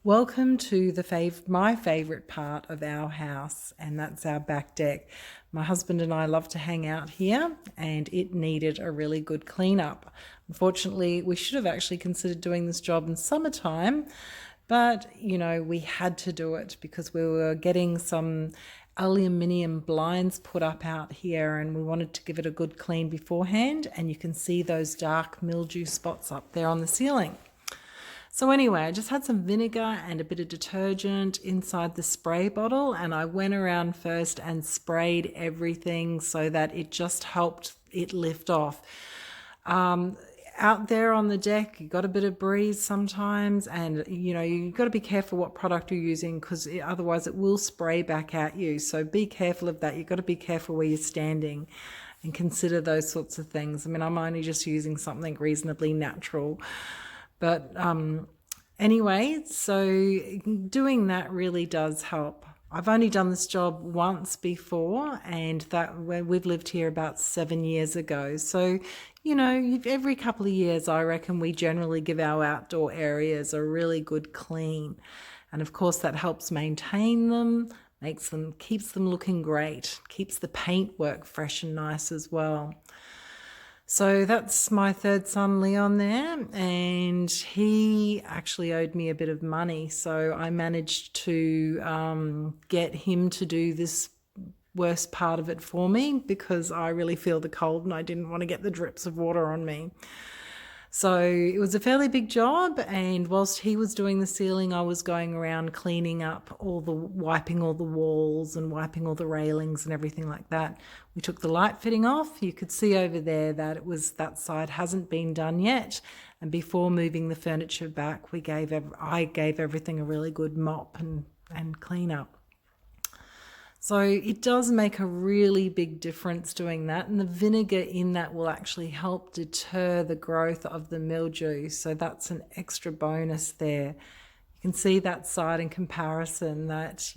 Welcome to my favourite part of our house, and that's our back deck. My husband and I love to hang out here, and it needed a really good clean up. Unfortunately, we should have actually considered doing this job in summertime, but we had to do it because we were getting some aluminium blinds put up out here, and we wanted to give it a good clean beforehand. And you can see those dark mildew spots up there on the ceiling. So anyway, I just had some vinegar and a bit of detergent inside the spray bottle, and I went around first and sprayed everything so that it just helped it lift off. Out there on the deck, you got a bit of breeze sometimes, and you've got to be careful what product you're using, because otherwise it will spray back at you. So be careful of that. You've got to be careful where you're standing and consider those sorts of things. I mean, I'm only just using something reasonably natural. But anyway, so doing that really does help. I've only done this job once before, and we've lived here about 7 years ago. So, every couple of years, I reckon we generally give our outdoor areas a really good clean. And of course, that helps maintain them, keeps them looking great, keeps the paintwork fresh and nice as well. So that's my third son, Leon, there, and he actually owed me a bit of money. So I managed to get him to do this worst part of it for me, because I really feel the cold and I didn't want to get the drips of water on me. So it was a fairly big job, and whilst he was doing the ceiling, I was going around cleaning up wiping all the walls and wiping all the railings and everything like that. We took the light fitting off. You could see over there that that side hasn't been done yet. And before moving the furniture back, I gave everything a really good mop and clean up. So it does make a really big difference doing that, and the vinegar in that will actually help deter the growth of the mildew. So that's an extra bonus there. You can see that side in comparison, that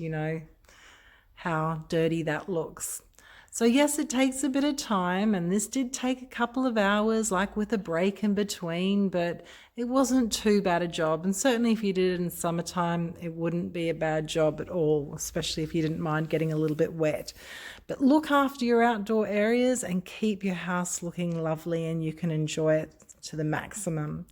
how dirty that looks. So yes, it takes a bit of time, and this did take a couple of hours, like with a break in between, but it wasn't too bad a job. And certainly if you did it in summertime, it wouldn't be a bad job at all, especially if you didn't mind getting a little bit wet. But look after your outdoor areas and keep your house looking lovely, and you can enjoy it to the maximum.